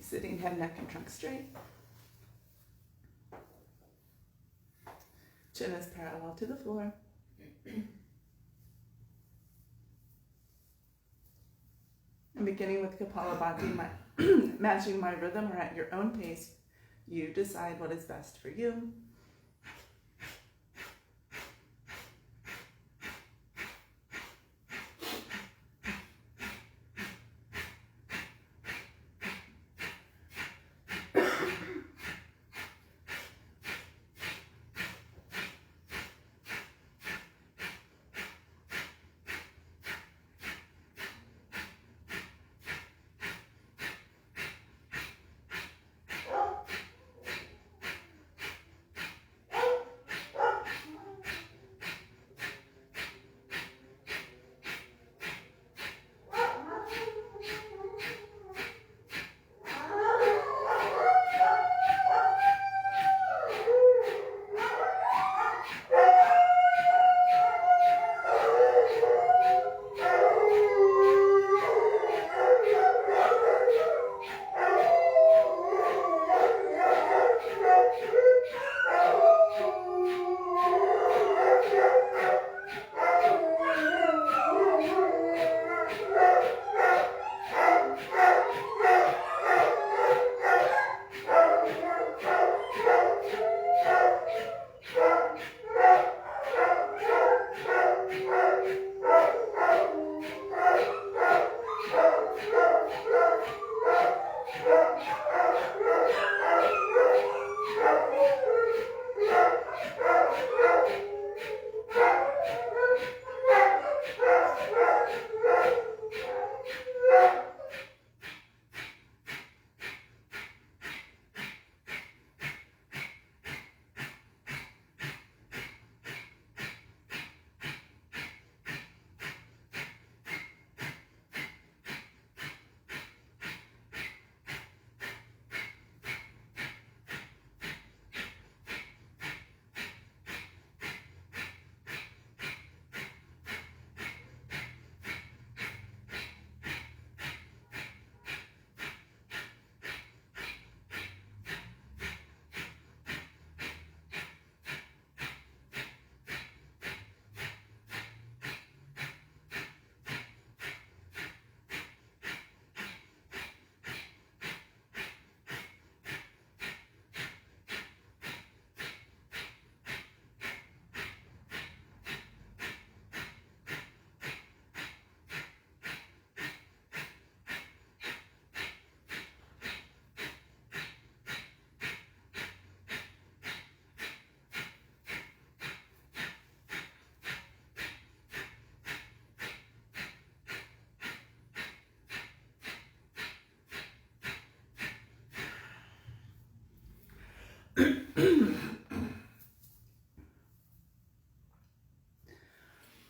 Sitting head, neck, and trunk straight. Chin is parallel to the floor. And beginning with Kapalabhati, matching my rhythm or at your own pace, you decide what is best for you.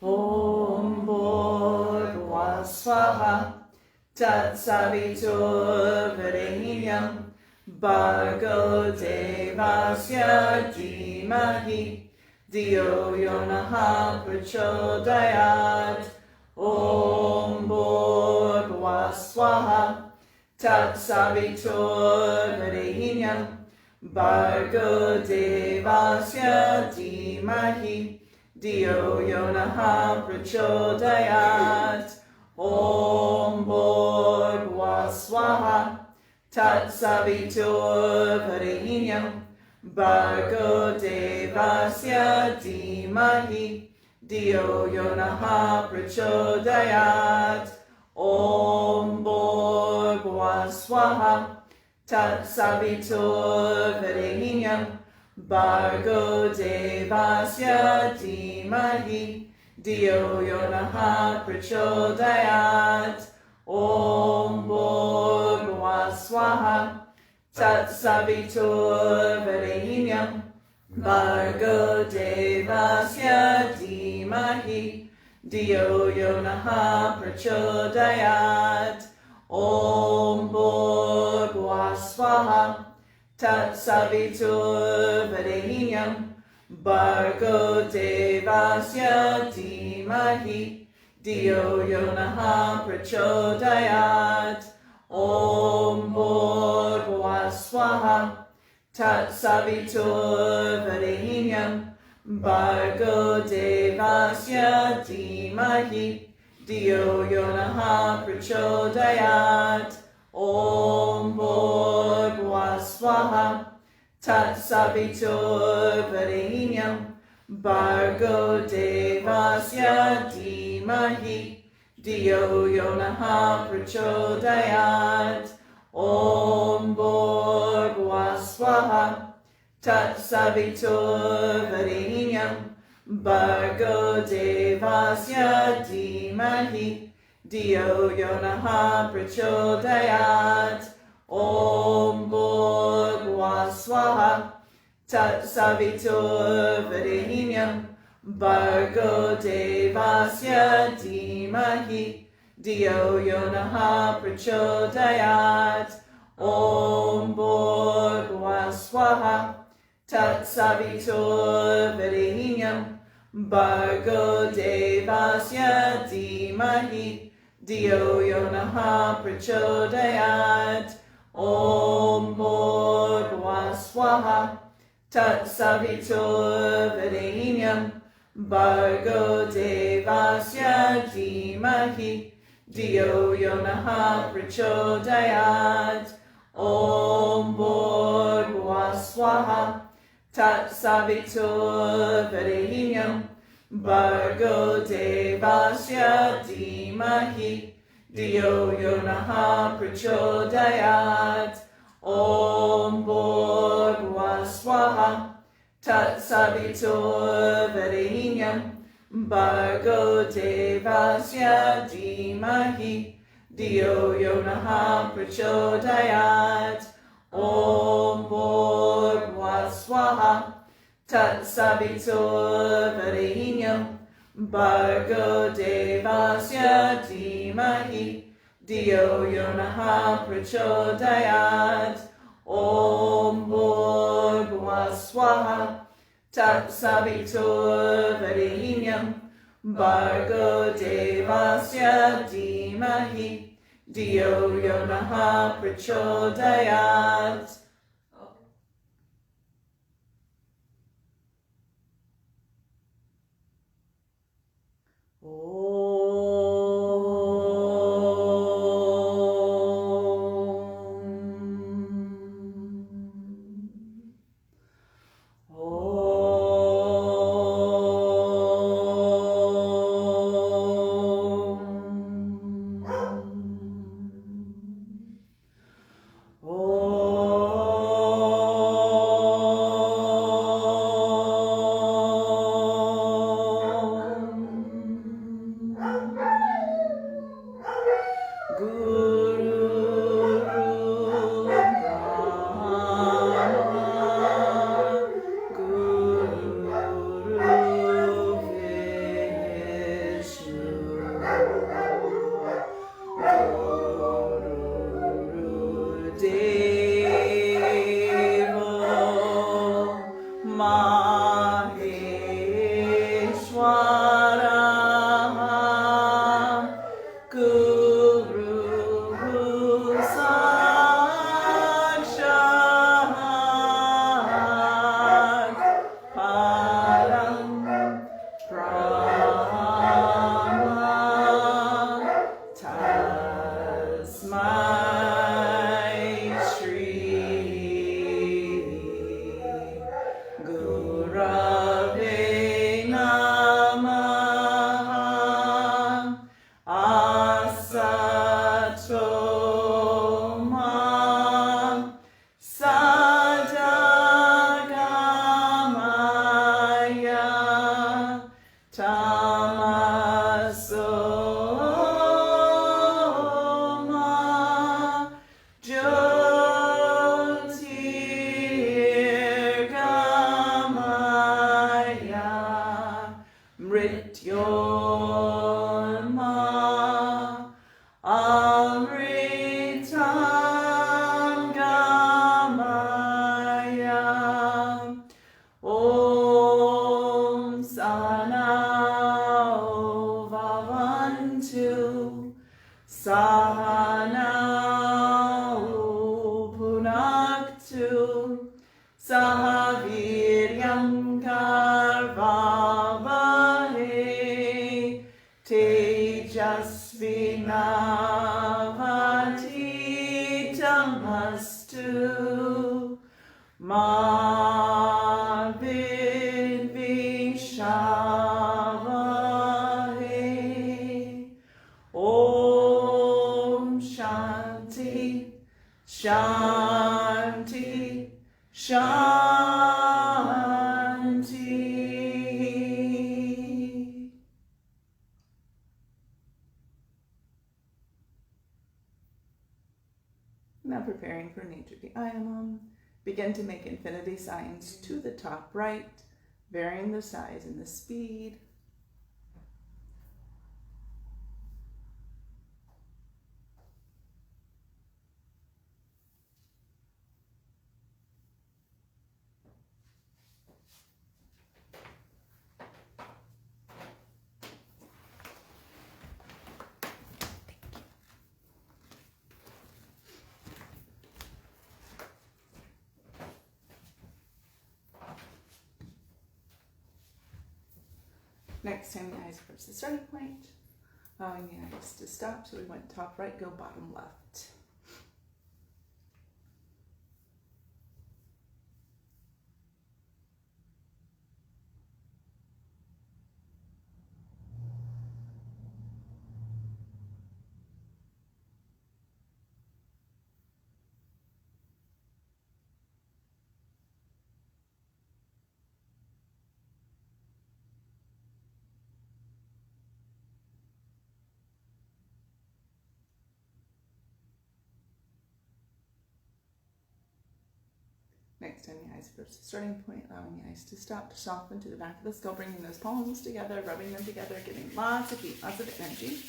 Om Bhurva Swaha Tat Savitur Varenyam Bhargo Devasya Dhimahi Dio Yonaha Prachodayat. Om Bhurva Swaha Tat Savitur Varenyam Bhargo Devasya Dhimahi Dio Yonaha Prachodayat. Om Bhurva Swaha Tat Savitur Varenyam Bhargo Devasya Dhimahi Dio Yonaha Prachodayat. Om Bhurva Swaha Tat Savitur Varenyam Bhargo Devasya Dhimahi Dio Yonaha Prachodayat. Om Bhurva Swaha Tat Savitur Varenyam Bhargo Devasya Dhimahi Dio Yonaha Prachodayat. Om Bhurva Swaha Tat Savitur Varenyam Bhargo Devasya Dhimahi Dio Yonaha Prachodayat. Om Bhurva Tat Savitur Varenyam Bhargo Devasya Dhimahi Dio Yonaha Prachodayat Om Bhurvaswaha Tat Savitur Varenyam Bhargo Devasya Dhimahi Dio Yonaha Prachodayat Om Bhurvaswaha Tat Savitur Varenyam Bhargo Devasya Dhimahi Dio Yonaha Prachodayat Om Bhurvaswaha Tat Savitur Varenyam Bhargo Devasya Dhimahi Dio Yonaha Prachodayat Om Bhurvaswaha Tat Savitur Varenyam Bhargo Devasya Dhimahi Dio Yonaha Prachodayat Om Bhurvaswaha Tat Savitur Varenyam Bhargo Devasya Dhimahi Dio Yonaha Prachodayat Om Bhurvaswaha Tat Savitur Varenyam Bhargo Devasya Dhimahi Dio Yonaha Prachodayat Om Bhurvaswaha Tat Savitur Varenyam Bhargo Devasya Dhimahi Dio Yonaha Prachodayat Om Bhurvaswaha Tat Savitur Varenyam Bhargo Devasya Dhimahi Dio Yonaha Prachodayat Om Bhurvaswaha Tat Savitur Varenyam Bhargo Devasya Dhimahi Dio Yonaha Prachodayat. Sahaviryam Karvavahe Tejasvinavaditamastu Ma Vidvishavahe. Om Shanti Shanti Shanti. Now preparing for Nature Ayamam, begin to make infinity signs to the top right, varying the size and the speed. Next time the eyes approach the starting point, allowing the eyes to stop. So we went top right, go bottom left. Next time the eyes approach the starting point, allowing the eyes to stop, to soften to the back of the skull, bringing those palms together, rubbing them together, getting lots of heat, lots of energy.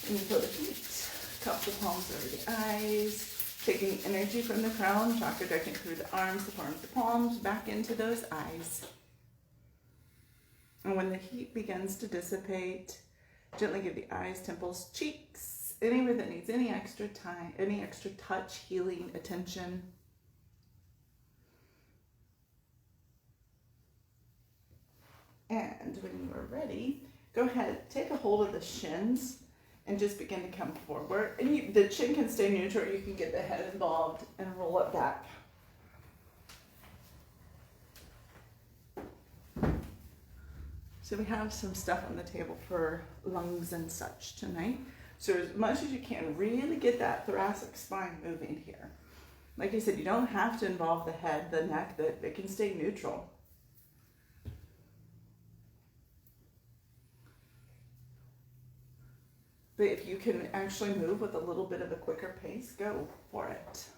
And you put the feet, cup the palms over the eyes, taking energy from the crown, chakra directing through the arms, the forearms, the palms, back into those eyes. And when the heat begins to dissipate, gently give the eyes, temples, cheeks, anywhere that needs any extra time, any extra touch, healing, attention. And when you are ready, go ahead, take a hold of the shins and just begin to come forward. And the chin can stay neutral, you can get the head involved and roll it back. So we have some stuff on the table for lungs and such tonight. So as much as you can, really get that thoracic spine moving here. Like I said, you don't have to involve the head, the neck, it can stay neutral. But if you can actually move with a little bit of a quicker pace, go for it.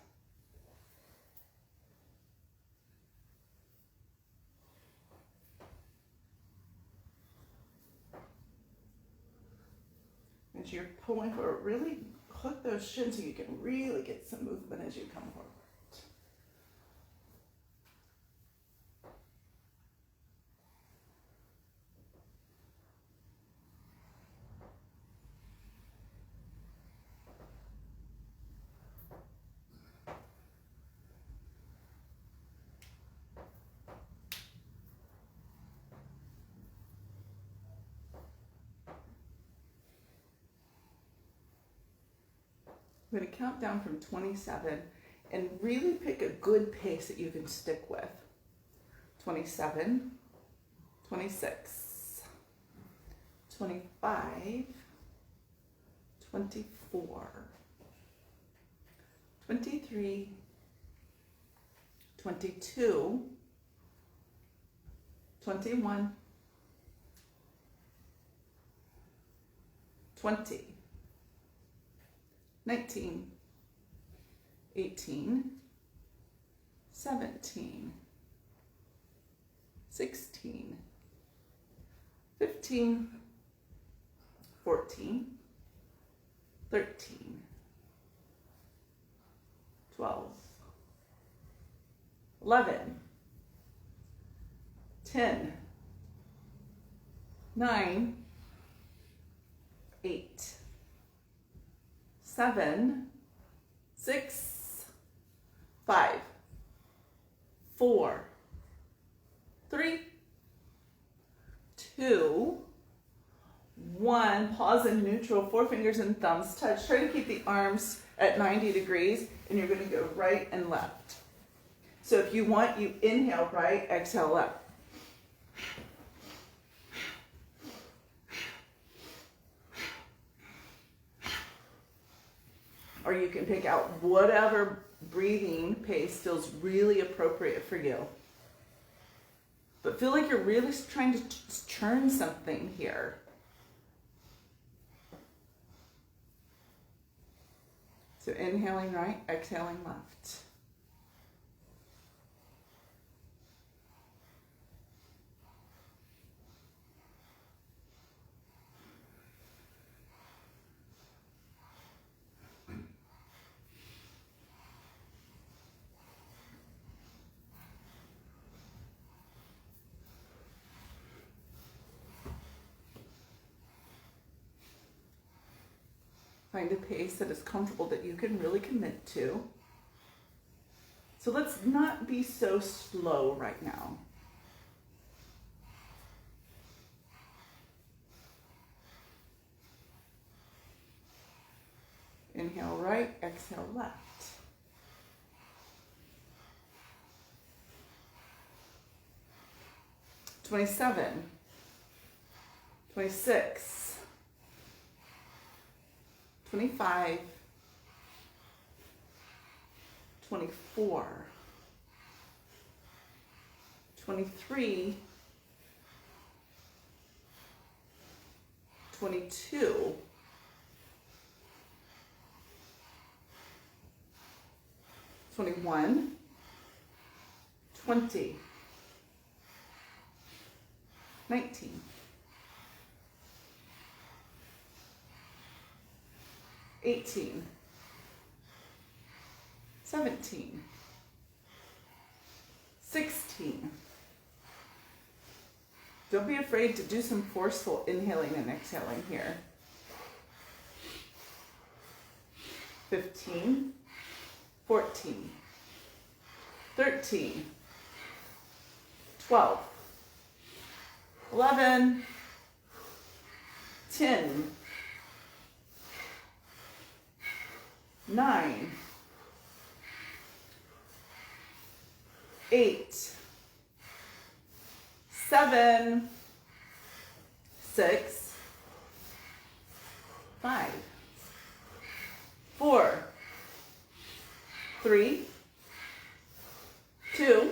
As you're pulling forward, really hook those shins so you can really get some movement as you come forward. I'm going to count down from 27 and really pick a good pace that you can stick with. 27, 26, 25, 24, 23, 22, 21, 20, 19, 18, 17, 16, 15, 14, 13, 12, 11, 10, 9, 8, 7, 6, 5, 4, 3, 2, 1. Pause in neutral, 4 fingers and thumbs touch. Try to keep the arms at 90 degrees, and you're going to go right and left. So if you want, you inhale right, exhale left. Or you can pick out whatever breathing pace feels really appropriate for you. But feel like you're really trying to churn something here. So inhaling right, exhaling left. Find a pace that is comfortable, that you can really commit to. So let's not be so slow right now. Inhale right, exhale left. "27, 26, 25, 24, 23, 22, 21, 20, 19, 18, 17, 16. Don't be afraid to do some forceful inhaling and exhaling here. 15, 14, 13, 12, 11, 10, 9, 8, 7, 6, 5, 4, 3, 2,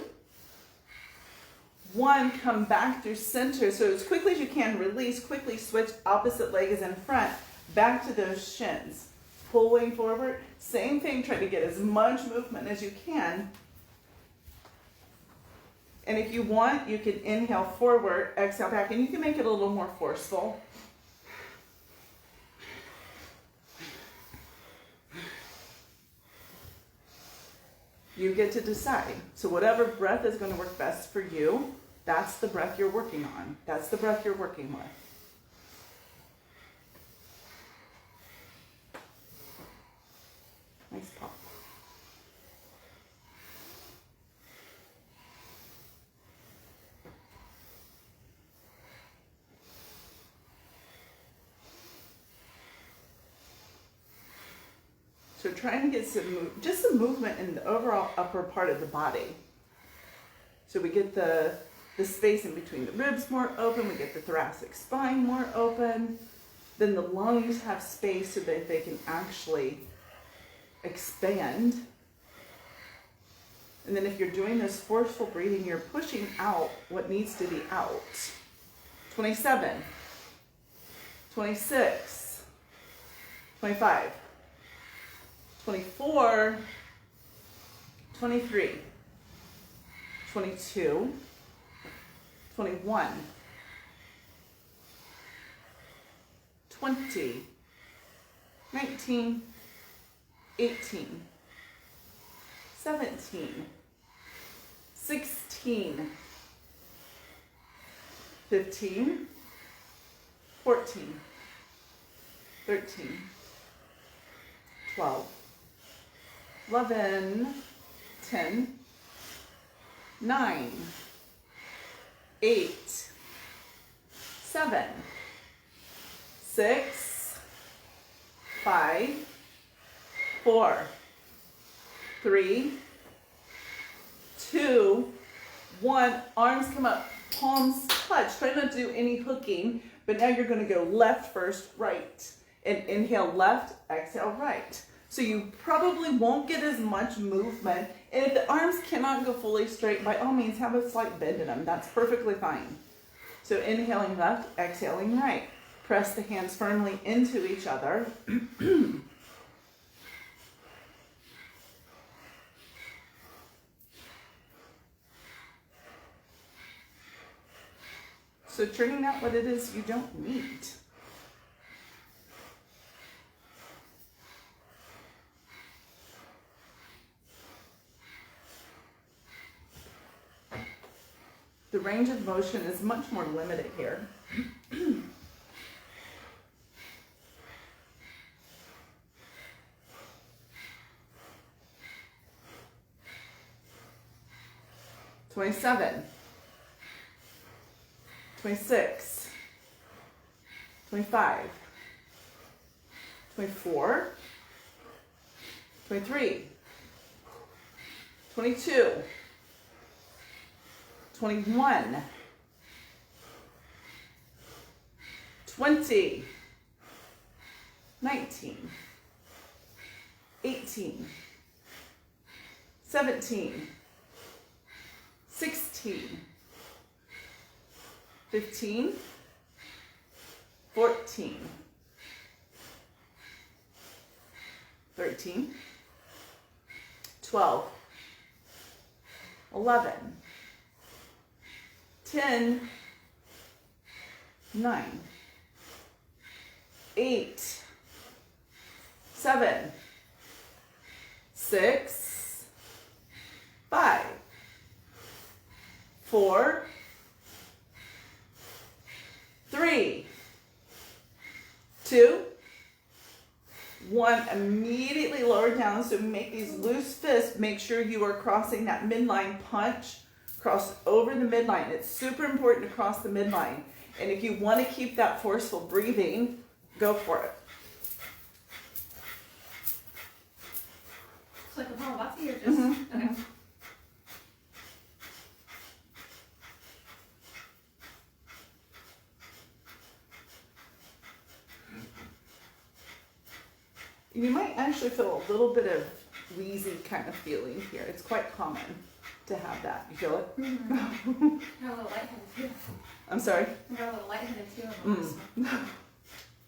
1. Come back through center. So as quickly as you can, release, quickly switch. Opposite leg is in front. Back to those shins. Pulling forward. Same thing, try to get as much movement as you can. And if you want, you can inhale forward, exhale back, and you can make it a little more forceful. You get to decide. So whatever breath is going to work best for you, that's the breath you're working on. That's the breath you're working with. Nice pop. So trying to get some movement in the overall upper part of the body. So we get the space in between the ribs more open, we get the thoracic spine more open, then the lungs have space so that they can actually expand. And then if you're doing this forceful breathing, you're pushing out what needs to be out. 27, 26, 25, 24, 23, 22, 21, 20, 19, 18, 17, 16, 15, 14, 13, 12, 11, 10, 9, 8, 7, 6, 5, 4, 3, 2, 1. Arms come up, palms touch. Try not to do any hooking, but now you're going to go left first, right. And inhale left, exhale right. So you probably won't get as much movement. And if the arms cannot go fully straight, by all means, have a slight bend in them. That's perfectly fine. So inhaling left, exhaling right. Press the hands firmly into each other. So turning out what it is you don't need. The range of motion is much more limited here. 27, 26, 25, 24, 23, 22, 21, 20, 19, 18, 17, 16, 15, 14, 13, 12, 11, 10, 9, 8, 7, 6, 5, 4, 3, 2, 1. Immediately lower down. So make these loose fists. Make sure you are crossing that midline punch. Cross over the midline. It's super important to cross the midline. And if you want to keep that forceful breathing, go for it. It's like a Kapalabhati or just... Okay. You might actually feel a little bit of wheezy kind of feeling here. It's quite common to have that. You feel it? Mm-hmm. I got a little lightheaded too. I'm sorry? I got a little lightheaded too on this one.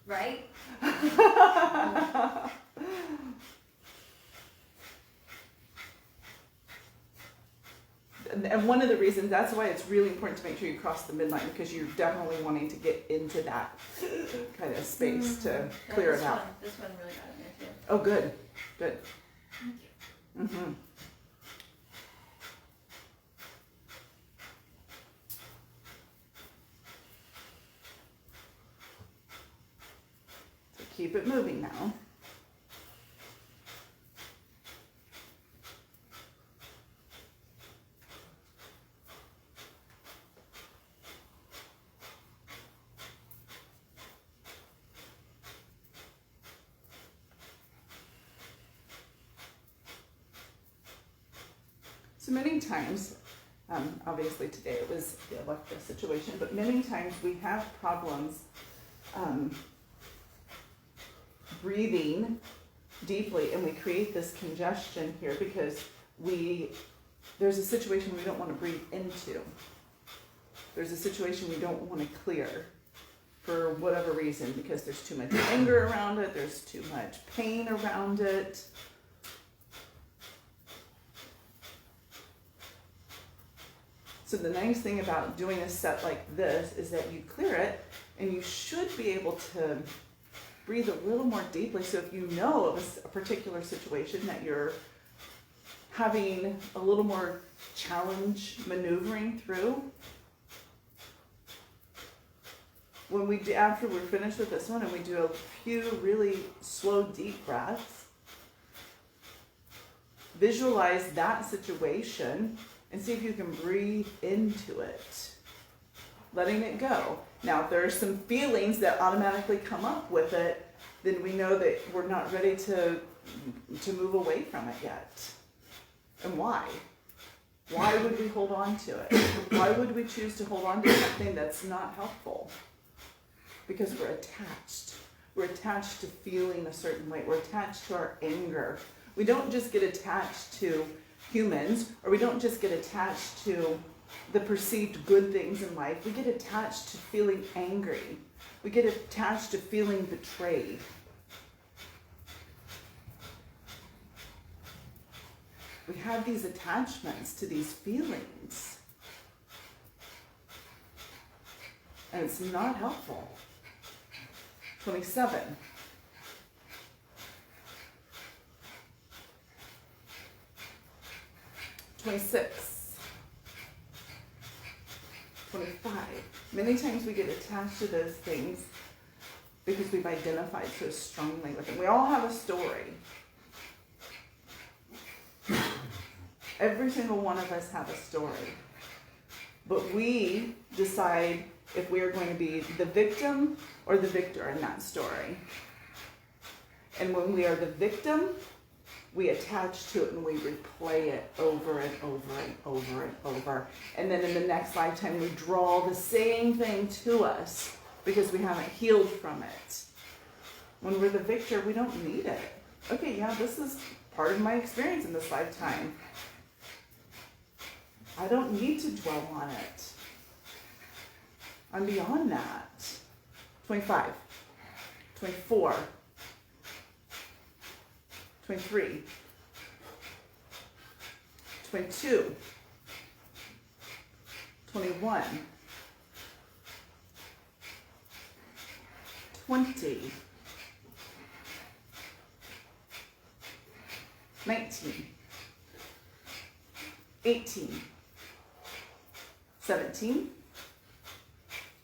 Right? And one of the reasons, that's why it's really important to make sure you cross the midline, because you're definitely wanting to get into that kind of space to clear it out. This one really got in there too. Oh, good. Good. Thank you. Mm-hmm. So keep it moving now. So many times, obviously today it was the elective situation, but many times we have problems breathing deeply, and we create this congestion here because there's a situation we don't want to breathe into. There's a situation we don't want to clear for whatever reason, because there's too much anger around it, there's too much pain around it. So the nice thing about doing a set like this is that you clear it, and you should be able to breathe a little more deeply. So if you know of a particular situation that you're having a little more challenge maneuvering through, after we're finished with this one and we do a few really slow, deep breaths, visualize that situation and see if you can breathe into it, letting it go. Now, if there are some feelings that automatically come up with it, then we know that we're not ready to move away from it yet. And why? Why would we hold on to it? Why would we choose to hold on to something that's not helpful? Because we're attached. We're attached to feeling a certain way. We're attached to our anger. We don't just get attached to humans, or we don't just get attached to the perceived good things in life. We get attached to feeling angry. We get attached to feeling betrayed. We have these attachments to these feelings. And it's not helpful. 27. 26. 25. Many times we get attached to those things because we've identified so strongly with them. We all have a story. Every single one of us have a story. But we decide if we are going to be the victim or the victor in that story. And when we are the victim, we attach to it and we replay it over and over and over and over. And then in the next lifetime, we draw the same thing to us because we haven't healed from it. When we're the victor, we don't need it. Okay, yeah, this is part of my experience in this lifetime. I don't need to dwell on it. I'm beyond that. 25, 24, 23, 22, 21, 20, 19, 18, 17,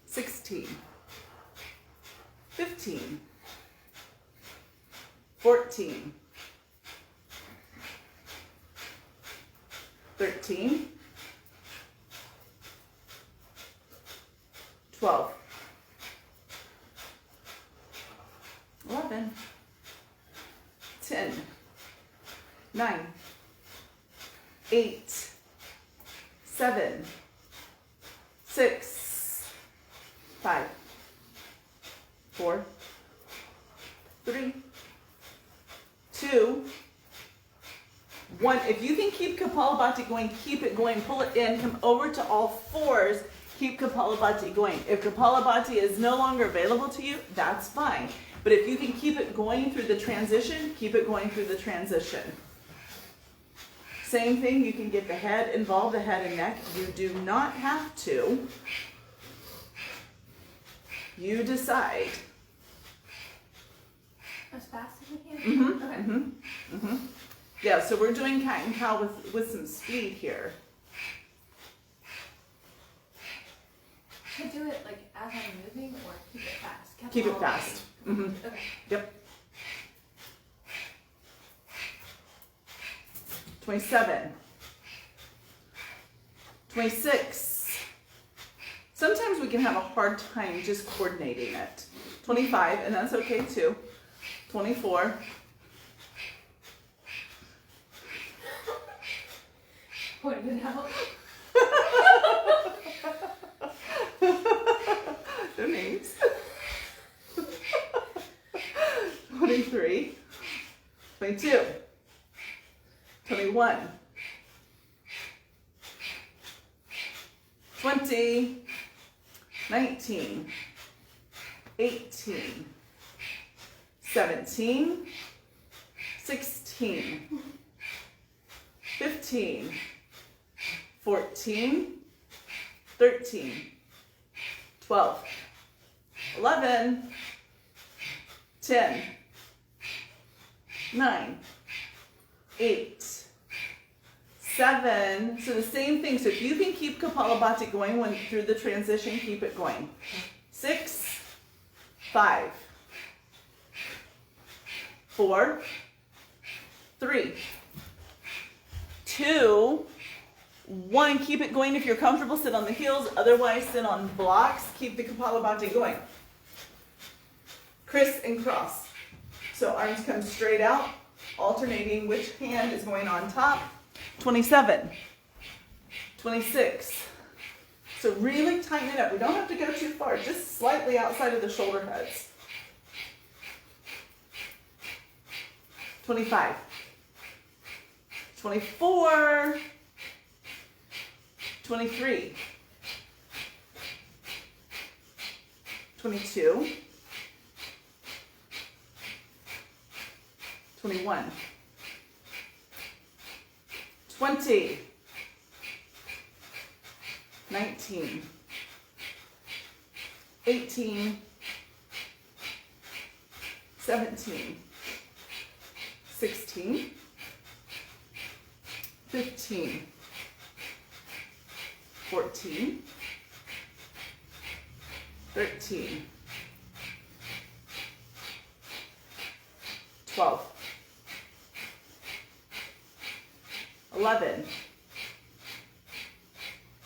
16, 15, 14, 13, 12, 11, 10, 9, 8, 7, 6, 5, 4, 3, 2, 1. If you can keep Kapalabhati going, keep it going. Pull it in. Come over to all fours. Keep Kapalabhati going. If Kapalabhati is no longer available to you, that's fine. But if you can keep it going through the transition, keep it going through the transition. Same thing, you can get the head involved, the head and neck. You do not have to. You decide. As fast as we can? Mm-hmm. Okay. Mm-hmm. Mm-hmm. Yeah, so we're doing cat and cow with some speed here. Can I do it like as I'm moving or keep it fast? Keep it fast. Mm-hmm. Okay. Yep. 27. 26. Sometimes we can have a hard time just coordinating it. 25, and that's okay too. 24. Point it out. No names. 23. 22. 21. 20. 19. 18. 17. 16. 15. 14. 13. 12. 11. 10. 9. 8. 7. So the same thing. So if you can keep Kapalabhati going through the transition, keep it going. 6. 5. 4. 3. 2. 1, keep it going. If you're comfortable, sit on the heels. Otherwise, sit on blocks. Keep the Kapalabhati going. Criss and cross. So arms come straight out, alternating which hand is going on top. 27, 26. So really tighten it up. We don't have to go too far, just slightly outside of the shoulder heads. 25, 24, 23, 22, 21, 20, 19, 18, 17, 16, 15, 14, 13, 12, 11,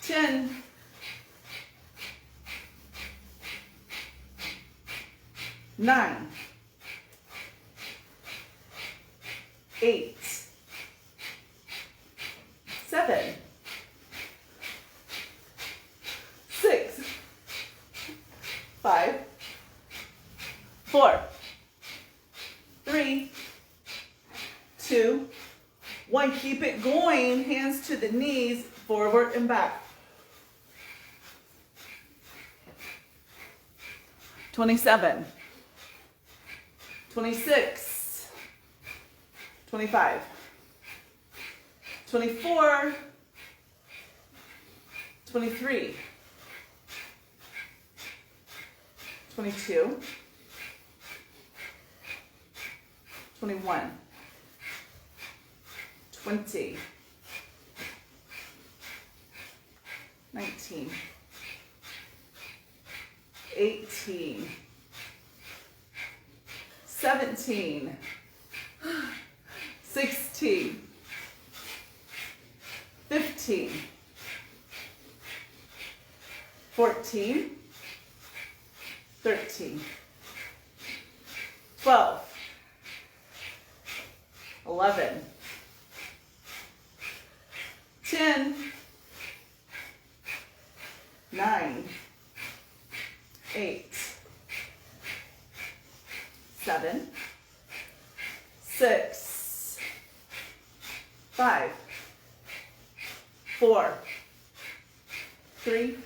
10, 9, 8, 7, 6, 5, 4, 3, 2, 1. Keep it going. Hands to the knees, forward and back. 27, 26, 25, 24, 23, 22, 21, 20, 19, 18, 17, 16, 15, 14, 13, 12, 11, 10, 9, 8, 7, 6, 5, 4, 3,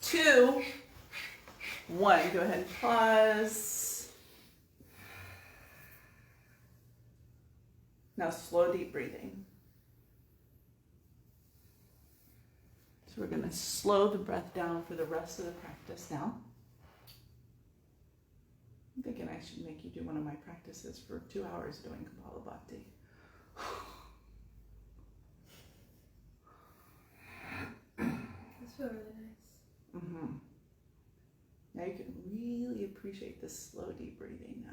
2, 1. Go ahead and pause. Now slow, deep breathing. So we're going to slow the breath down for the rest of the practice now. I'm thinking I should make you do one of my practices for 2 hours doing Kapalabhati. This feels really nice. Mm-hmm. Now you can really appreciate this slow, deep breathing now.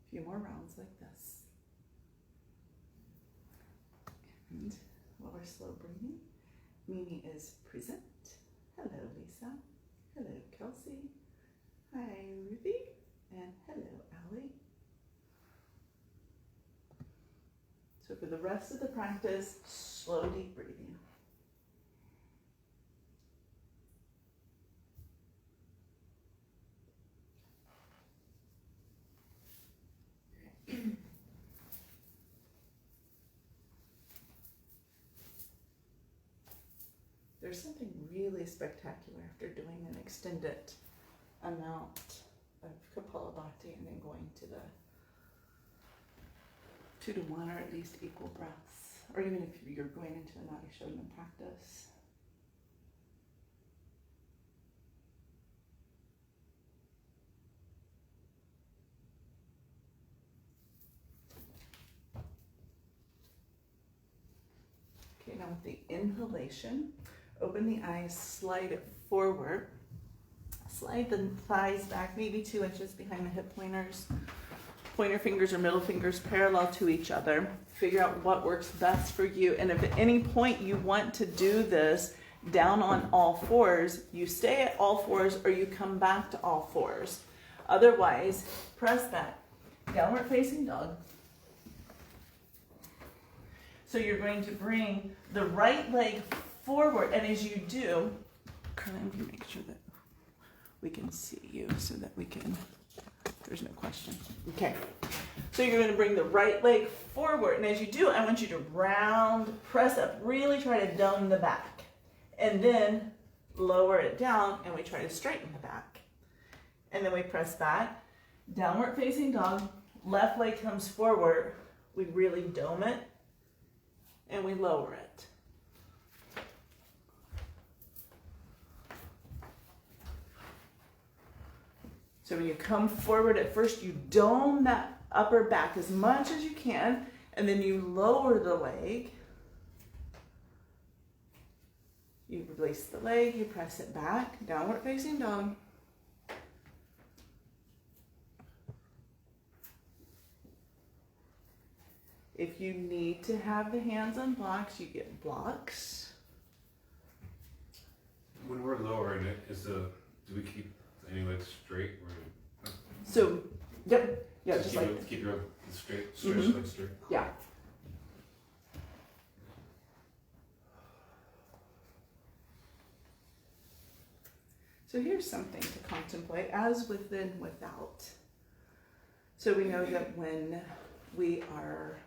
A few more rounds like this. And while we're slow breathing, Mimi is present. Hello, Lisa. Hello, Kelsey. Hi, Ruby. And hello, Allie. So for the rest of the practice, slow, deep breathing. There's something really spectacular after doing an extended amount of Kapalabhati and then going to the 2 to 1 or at least equal breaths, or even if you're going into a Nadi Shodhana practice. Okay, now with the inhalation, open the eyes, slide it forward, Slide the thighs back maybe 2 inches behind the hip pointers. Pointer fingers or middle fingers parallel to each other. Figure out what works best for you. And if at any point you want to do this down on all fours, you stay at all fours or you come back to all fours. Otherwise, press back. Downward facing dog. So you're going to bring the right leg forward. And as you do, let me make sure that we can see you so that we can, there's no question. Okay. So you're going to bring the right leg forward. And as you do, I want you to round, press up, really try to dome the back. And then lower it down and we try to straighten the back. And then we press back, downward facing dog, left leg comes forward. We really dome it and we lower it. So when you come forward at first, you dome that upper back as much as you can, and then you lower the leg. You release the leg, you press it back, downward facing dog. If you need to have the hands on blocks, you get blocks. When we're lowering it, do we keep any legs straight? Or so, yep, yeah, just like keep your straight, legs straight. Yeah. So here's something to contemplate, as within, without. So we know that when we are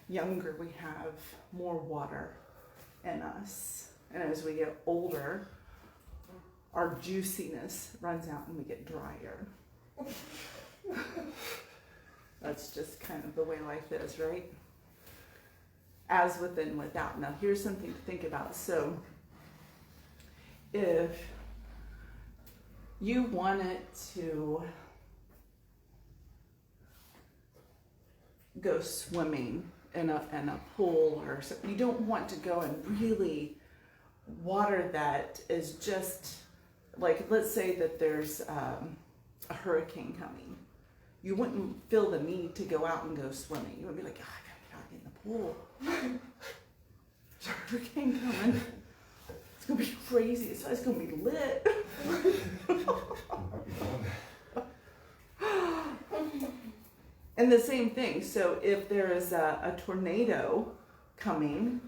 younger, we have more water in us. And as we get older, our juiciness runs out and we get drier. That's just kind of the way life is, right? As within, without. Now here's something to think about. So if you wanted to go swimming in a pool or something, you don't want to go and really water that is just like, let's say that there's a hurricane coming. You wouldn't feel the need to go out and go swimming. You would be like, oh, I gotta get in the pool. There's a hurricane coming. It's gonna be crazy. It's gonna be lit. And the same thing. So if there is a tornado coming,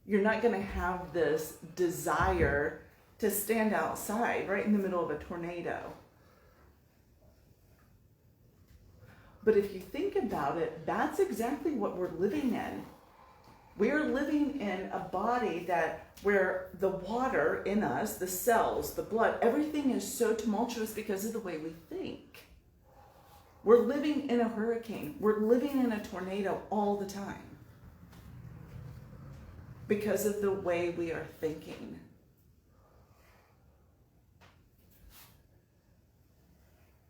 you're not gonna have this desire to stand outside right in the middle of a tornado. But if you think about it, that's exactly what we're living in. We're living in a body where the water in us, the cells, the blood, everything is so tumultuous because of the way we think. We're living in a hurricane. We're living in a tornado all the time because of the way we are thinking.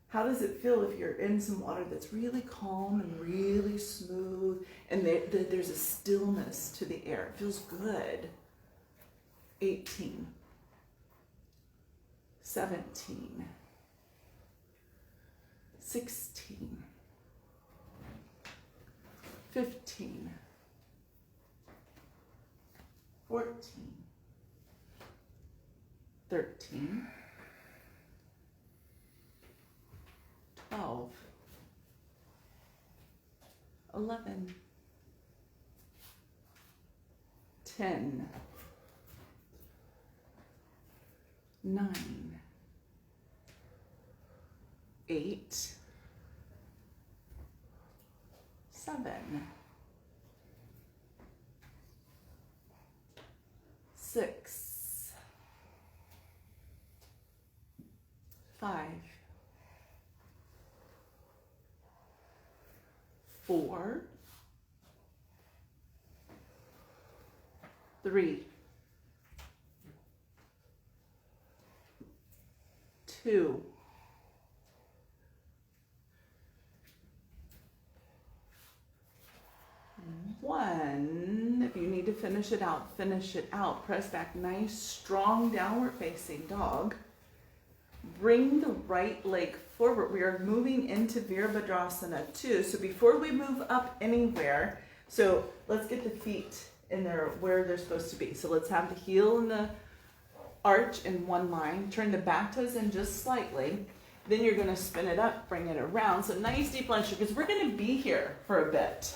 How does it feel if you're in some water that's really calm and really smooth and there's a stillness to the air? It feels good. 18, 17, 16, 15, 14, 13, 12, 11, 10, 9, 8, 7, 6, 5, 4, 3, 2, 1. If you need to finish it out, finish it out. Press back, nice, strong downward facing dog. Bring the right leg forward. We are moving into Virabhadrasana too. So before we move up anywhere, so let's get the feet in there where they're supposed to be. So let's have the heel and the arch in one line. Turn the back toes in just slightly. Then you're going to spin it up, bring it around. So nice deep lunge because we're going to be here for a bit.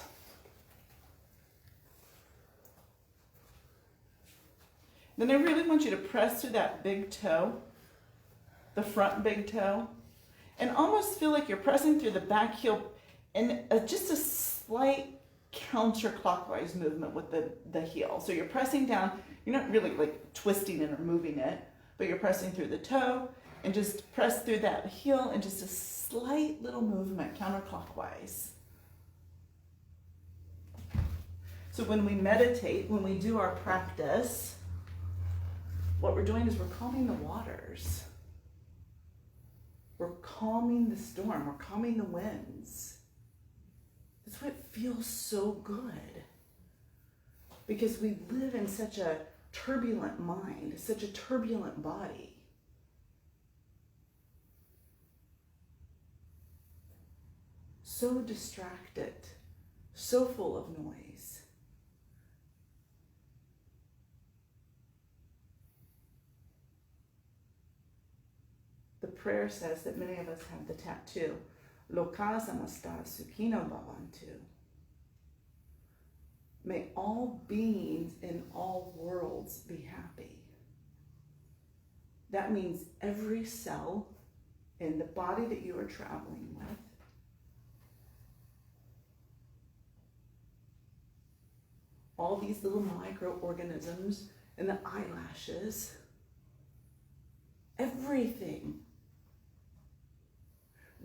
Then I really want you to press through that big toe, the front big toe, and almost feel like you're pressing through the back heel and just a slight counterclockwise movement with the heel. So you're pressing down, you're not really like twisting it or moving it, but you're pressing through the toe and just press through that heel and just a slight little movement counterclockwise. So when we meditate, when we do our practice, what we're doing is we're calming the waters. We're calming the storm. We're calming the winds. That's why it feels so good. Because we live in such a turbulent mind, such a turbulent body. So distracted, so full of noise. The prayer says that many of us have the tattoo, Loka samasta sukhino bhavantu. May all beings in all worlds be happy. That means every cell in the body that you are traveling with, all these little microorganisms in the eyelashes, everything.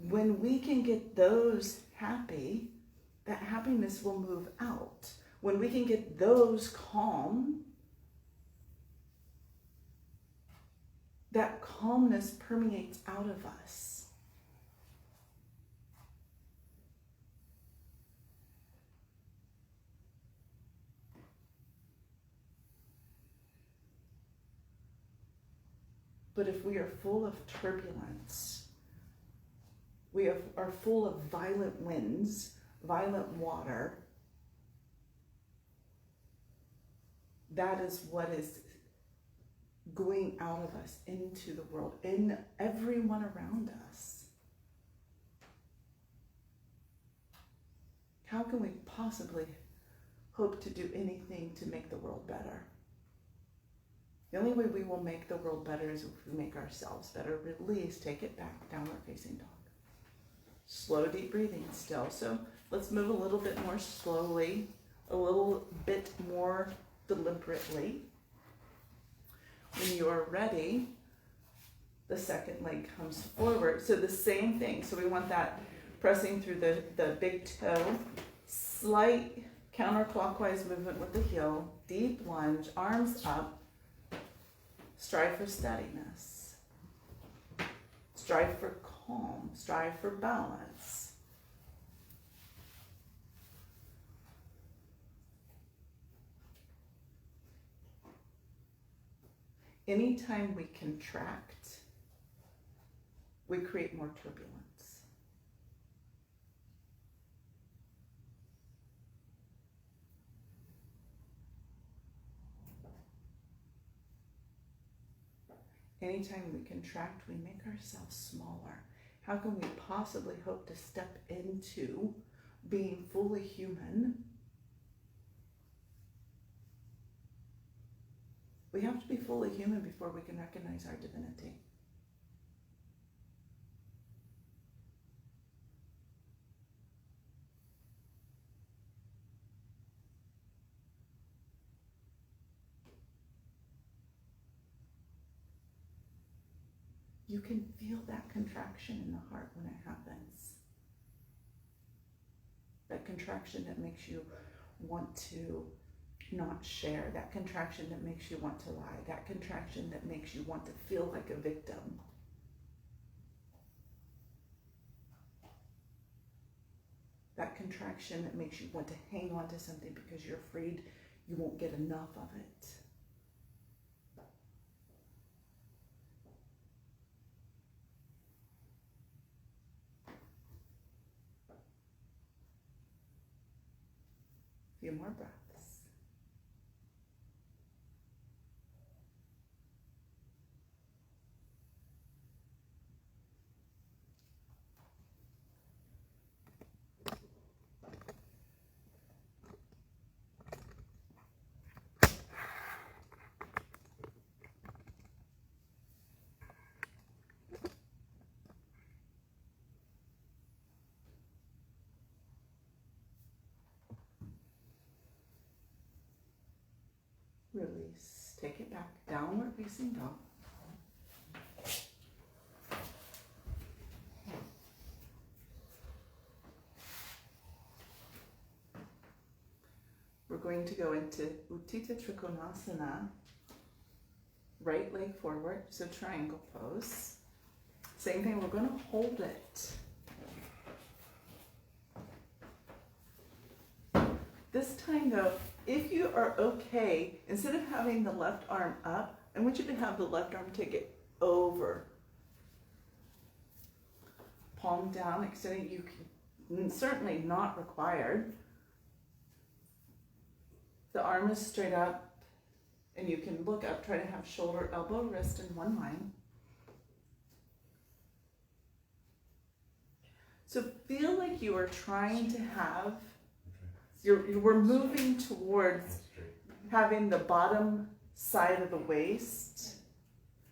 When we can get those happy, that happiness will move out. When we can get those calm, that calmness permeates out of us. But if we are full of turbulence, we are full of violent winds, violent water, that is what is going out of us into the world, in everyone around us. How can we possibly hope to do anything to make the world better? The only way we will make the world better is if we make ourselves better. Release, take it back, downward facing dog. Slow, deep breathing still. So let's move a little bit more slowly, a little bit more deliberately. When you are ready, the second leg comes forward. So the same thing. So we want that pressing through the big toe, slight counterclockwise movement with the heel, deep lunge, arms up. Strive for steadiness. Strive for calm. Strive for balance. Anytime we contract, we create more turbulence. Anytime we contract, we make ourselves smaller. How can we possibly hope to step into being fully human? We have to be fully human before we can recognize our divinity. You can feel that contraction in the heart when it happens. That contraction that makes you want to not share. That contraction that makes you want to lie. That contraction that makes you want to feel like a victim. That contraction that makes you want to hang on to something because you're afraid you won't get enough of it. few more breaths. Release. Take it back. Downward facing dog. We're going to go into Utthita Trikonasana. Right leg forward, so triangle pose. Same thing, we're going to hold it. This time though, if you are okay, instead of having the left arm up, I want you to have the left arm take it over. Palm down, extending, you can, certainly not required. The arm is straight up, and you can look up, try to have shoulder, elbow, wrist in one line. So feel like you are trying to have, we're moving towards having the bottom side of the waist,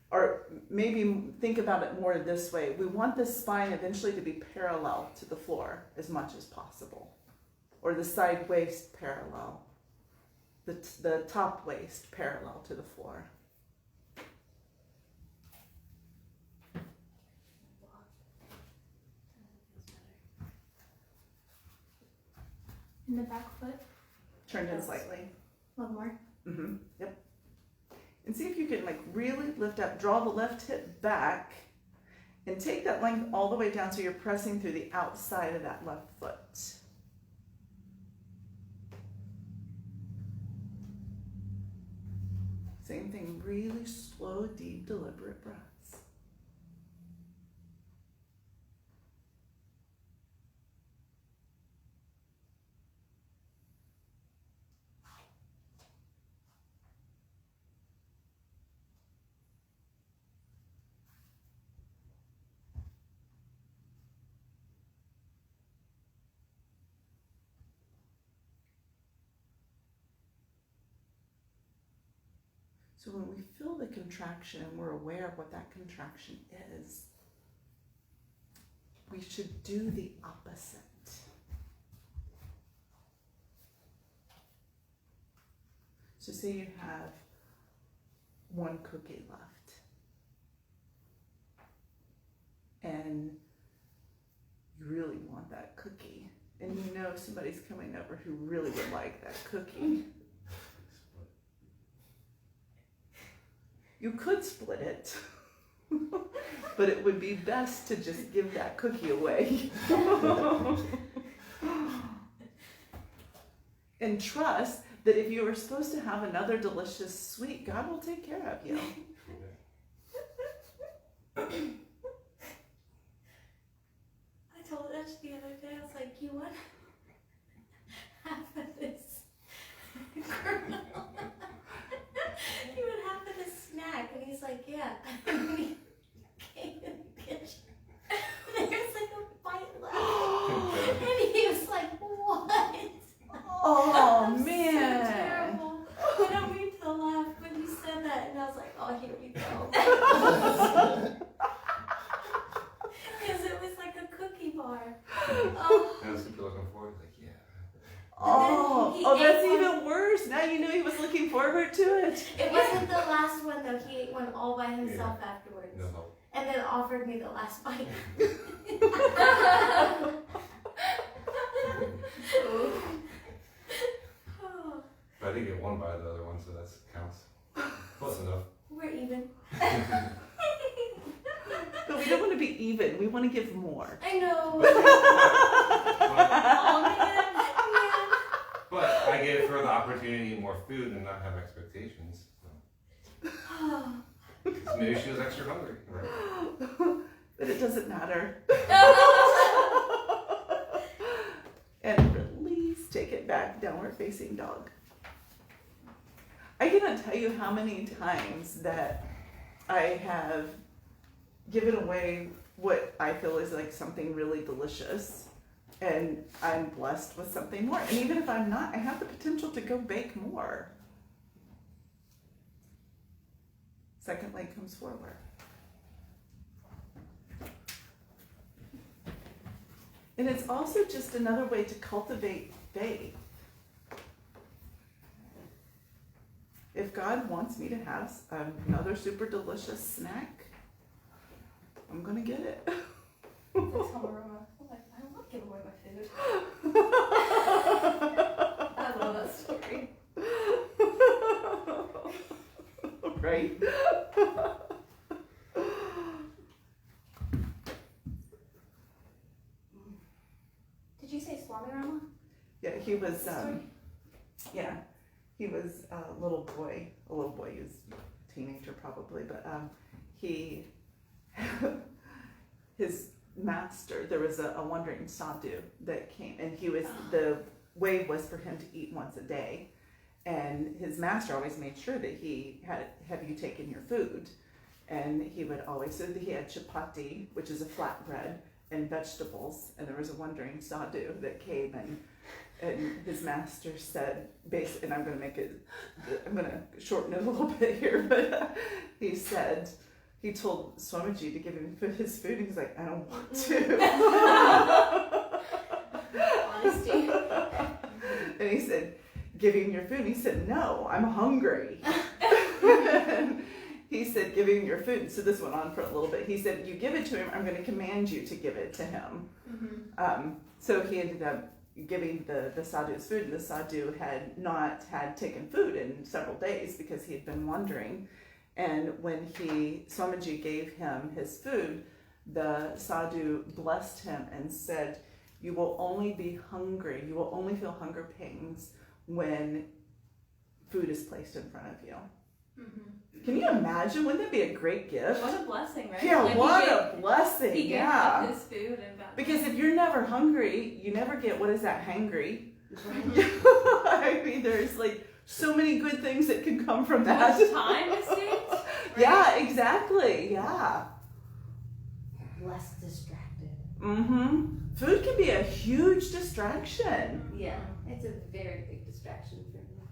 or maybe think about it more this way. We want the spine eventually to be parallel to the floor as much as possible, or the side waist parallel, the top waist parallel to the floor. In the back foot. Turned in slightly. One more. Mm-hmm. Yep. And see if you can like really lift up, draw the left hip back, and take that length all the way down so you're pressing through the outside of that left foot. Same thing, really slow, deep, deliberate breaths. So when we feel the contraction and we're aware of what that contraction is, we should do the opposite. So say you have one cookie left, and you really want that cookie, and you know somebody's coming over who really would like that cookie. You could split it, but it would be best to just give that cookie away. And trust that if you are supposed to have another delicious sweet, God will take care of you. I told Ash the other day, I was like, you want half of this kernel? You want half of this snack? And he's like, yeah. And he came in the kitchen. There's like a bite left. And he was like, what? Oh, I'm man. so terrible. I don't mean to laugh when you said that. And I was like, oh, here we go. Because it was like a cookie bar. Oh. That's what you're looking for. Like, yeah. Oh, that's even worse. Now you knew he was looking forward to it. It wasn't the last one though. He ate one all by himself afterwards. No help. And then offered me the last bite. But I did get one by the other one, so that counts. Close enough. We're even. But we don't want to be even. We want to give more. I know. But, Oh man. but I get it for the opportunity to eat more food and not have expectations. So. Oh. 'Cause maybe she was extra hungry. Right? But it doesn't matter. And release. Take it back. back, downward facing dog. I cannot tell you how many times that I have given away what I feel is like something really delicious, and I'm blessed with something more. And even if I'm not, I have the potential to go bake more. Second leg comes forward. And it's also just another way to cultivate faith. If God wants me to have another super delicious snack, I'm going to get it. That's Hamarama. I love giving away my food. I love that story. Right? Did you say Swami Rama? Yeah, he was, he was a little boy. He was a teenager probably, but he, his master, there was a wandering sadhu that came, and the way was for him to eat once a day. And his master always made sure that he had, have you taken your food? And he would always, so he had chapati, which is a flat bread, and vegetables. And there was a wandering sadhu that came, and his master said, and I'm going to shorten it a little bit here, but he said, he told Swamiji to give him his food, and he's like, I don't want to. Honesty. And he said, give him your food. And he said, no, I'm hungry. And he said, give him your food. So this went on for a little bit. He said, you give it to him, I'm going to command you to give it to him. Mm-hmm. So he ended up giving the sadhu's food, and the sadhu had not had taken food in several days because he had been wandering. And when Swamiji gave him his food, the sadhu blessed him and said, you will only be hungry, you will only feel hunger pangs when food is placed in front of you. Mm-hmm. Can you imagine? Wouldn't that be a great gift? What a blessing, right? Yeah, like what a blessing. He gave up his food and got because if you're never hungry, you never get, what is that, hangry? I mean, there's like so many good things that can come from that. Time is saved. Right? Yeah, exactly. Yeah. Less distracted. Mm-hmm. Food can be a huge distraction. Yeah, it's a very big distraction for me.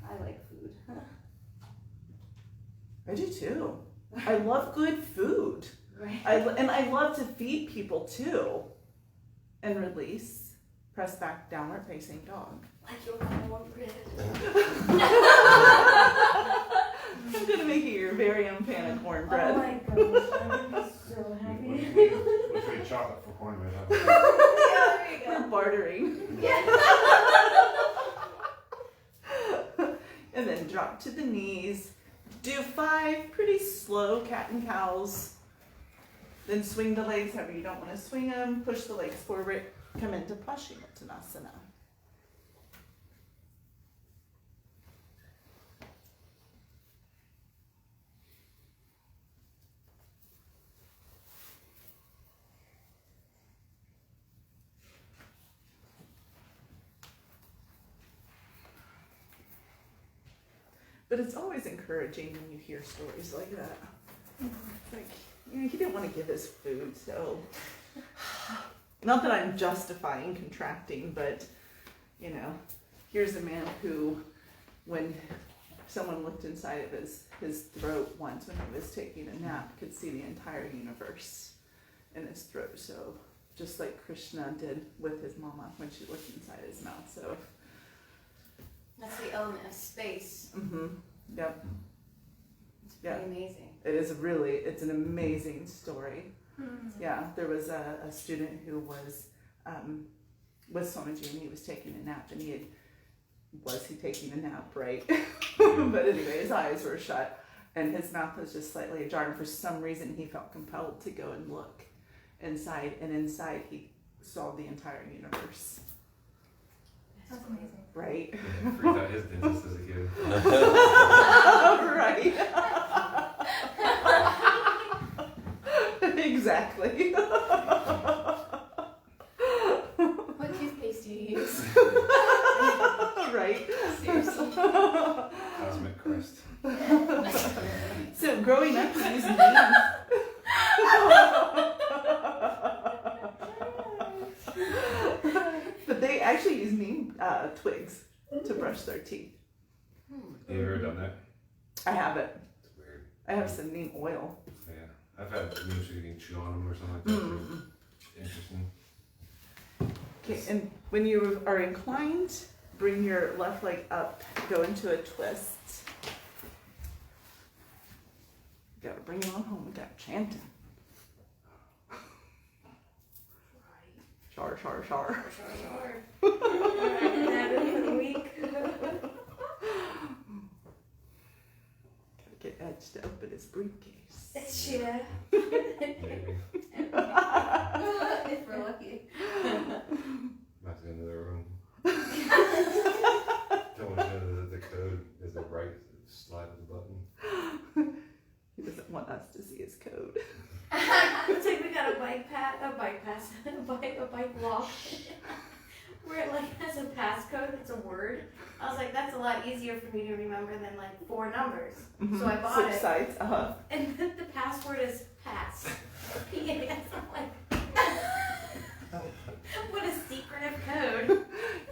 I like food. I do too. I love good food. Right. And I love to feed people too. And release. Press back, downward facing dog. Like your warm bread. I'm gonna make you your very own pan of cornbread. Oh my gosh, I'm so happy. We'll trade chocolate for cornbread. Yeah, there you We're go. bartering. Yeah. And then drop to the knees. Do 5 pretty slow cat and cows. Then swing the legs however you don't want to swing them. Push the legs forward. Come into Paschimottanasana. But it's always encouraging when you hear stories like that. It's like, he didn't want to give his food, so. Not that I'm justifying contracting, but, here's a man who, when someone looked inside of his throat once when he was taking a nap, could see the entire universe in his throat. So, just like Krishna did with his mama when she looked inside his mouth, so. That's the element of space. Mm-hmm. Yep. It's pretty amazing. It's an amazing story. Mm-hmm. Yeah, there was a student who was with Swamiji, and he was taking a nap, and was he taking a nap, right? But anyway, his eyes were shut, and his mouth was just slightly ajar, and for some reason he felt compelled to go and look inside, and inside he saw the entire universe. That's amazing. Right? Freaked out his dentist as a kid. Right. Exactly. What toothpaste do you use? growing up, we used but they actually use neem twigs to brush their teeth. You ever done that? I haven't. It's weird. I have some neem oil. Yeah. I've had neem so you can chew on them or something like that. Interesting. Okay, and when you are inclined, bring your left leg up, go into a twist. You gotta bring it on home without chanting. Char, char, char. Gotta get Edge to open his briefcase. Yeah. Maybe. If we're lucky. About to go into the room. Don't want to know that the code is the right slide of the button. He doesn't want us to see his code. It's like we got a bike lock. Where it like has a passcode, it's a word. I was like, that's a lot easier for me to remember than like 4 numbers. So I bought 6 it. sides, And the password is pass. P-A-S. I'm like, what a secretive code.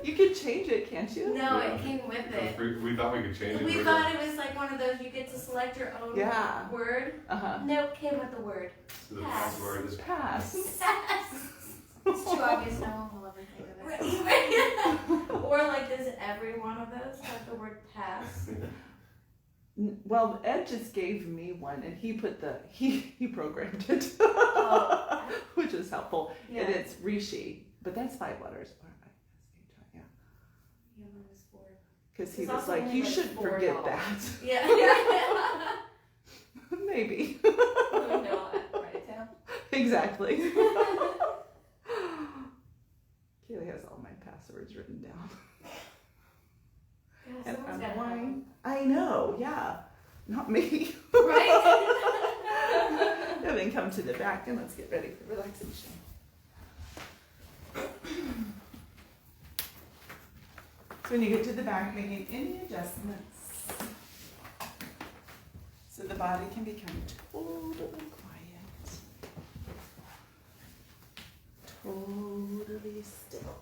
You can change it, can't you? No, Yeah. it came with it. We thought we could change it. We thought it was like one of those you get to select your own Yeah. word. Nope, came with the word. So the password is Pass. It's too obvious, no one will ever think of it. Or like, does every one of those have the word pass? Well, Ed just gave me one, and he put he programmed it, Oh. which is helpful. Yeah. And it's Rishi, but that's 5 letters. Yeah. Yeah, mine was 4. Because he It's was also like, only you like shouldn't $4. forget that. Yeah. Maybe. No, write it down. Exactly. Kaylee has all my passwords written down. Yeah, And someone's gotta online. I know, yeah. Not me. have right? And then come to the back and let's get ready for relaxation. So when you get to the back, making any adjustments so the body can become totally quiet, totally still.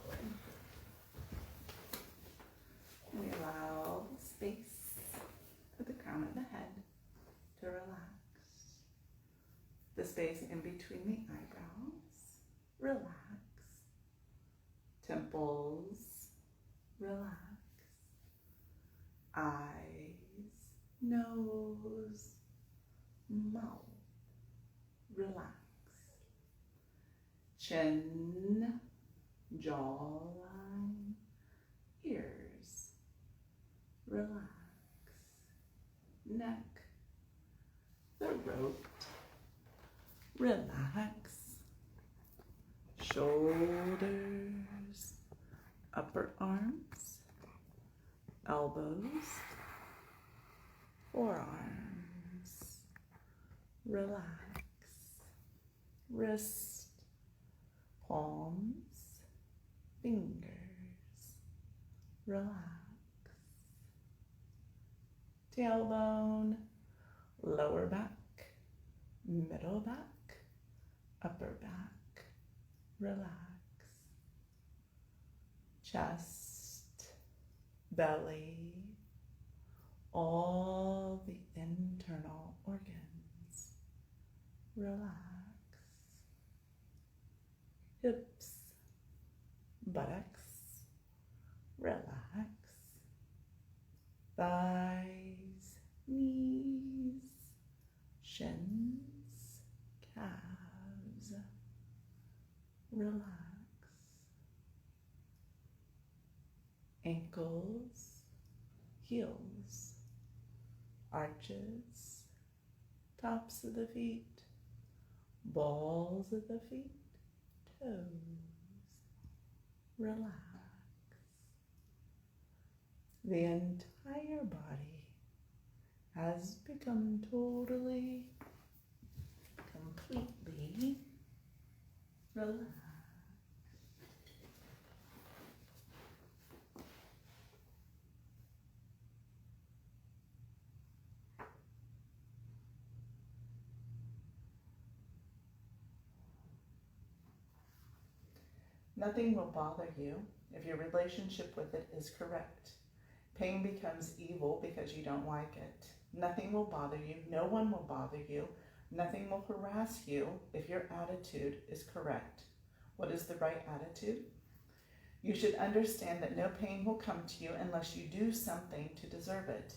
And we allow space for the crown of the head to relax. The space in between the eyebrows, relax. Temples, relax. Eyes, nose, mouth, relax. Chin, jawline, ears, relax. Neck, throat, relax. Shoulders, upper arms, elbows, forearms, relax. Wrist, palms, fingers, relax. Tailbone, lower back, middle back, upper back, relax. Chest, belly, all the internal organs, relax. Hips, buttocks, relax. Thighs, knees, shins, calves, relax. Ankles, heels, arches, tops of the feet, balls of the feet, toes, relax. The entire body has become totally, completely relaxed. Nothing will bother you if your relationship with it is correct. Pain becomes evil because you don't like it. Nothing will bother you. No one will bother you. Nothing will harass you if your attitude is correct. What is the right attitude? You should understand that no pain will come to you unless you do something to deserve it.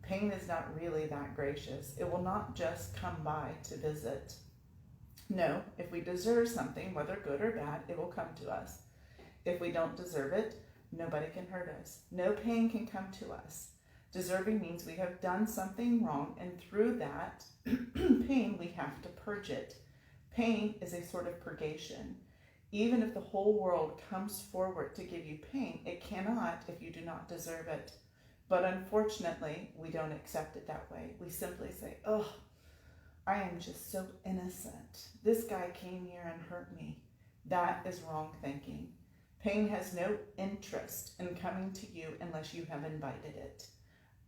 Pain is not really that gracious. It will not just come by to visit. No, if we deserve something, whether good or bad, it will come to us. If we don't deserve it, nobody can hurt us. No pain can come to us. Deserving means we have done something wrong, and through that pain, we have to purge it. Pain is a sort of purgation. Even if the whole world comes forward to give you pain, it cannot if you do not deserve it. But unfortunately, we don't accept it that way. We simply say, oh, I am just so innocent. This guy came here and hurt me. That is wrong thinking. Pain has no interest in coming to you unless you have invited it.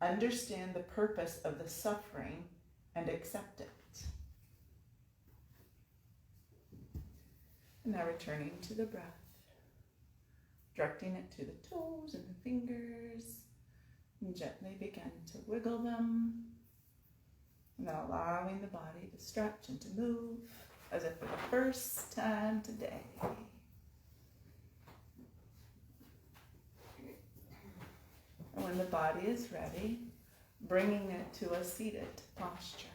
Understand the purpose of the suffering and accept it. And now returning to the breath, directing it to the toes and the fingers, and gently begin to wiggle them, and then allowing the body to stretch and to move as if for the first time today. And when the body is ready, bringing it to a seated posture.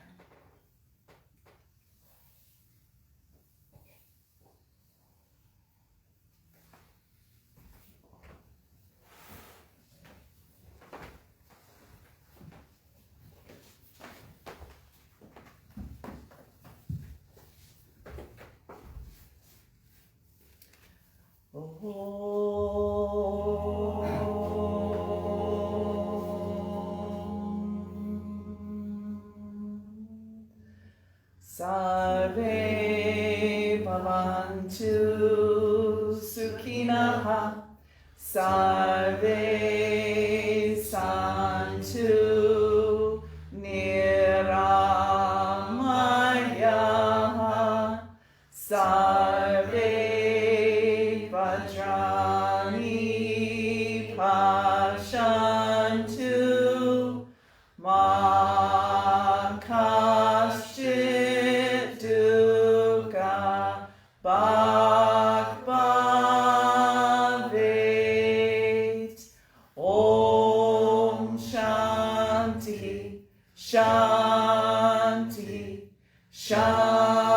Sarve bhavantu sukhinaha, sarve santu niramayaha, sarve vajrani pashantu ma kaschit dukkha bhakbhavet. Om Shanti, Shanti, Shanti.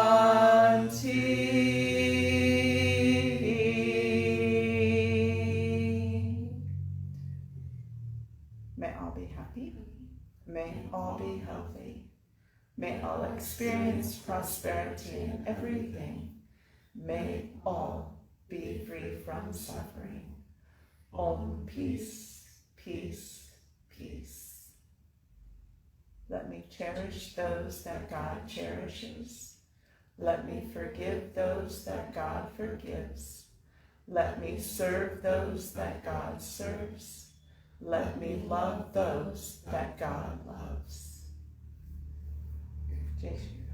May all be happy. May all be healthy. May all experience prosperity in everything. May all be free from suffering. Om, peace, peace, peace. Let me cherish those that God cherishes. Let me forgive those that God forgives. Let me serve those that God serves. Let me love those that God loves. Jai Shri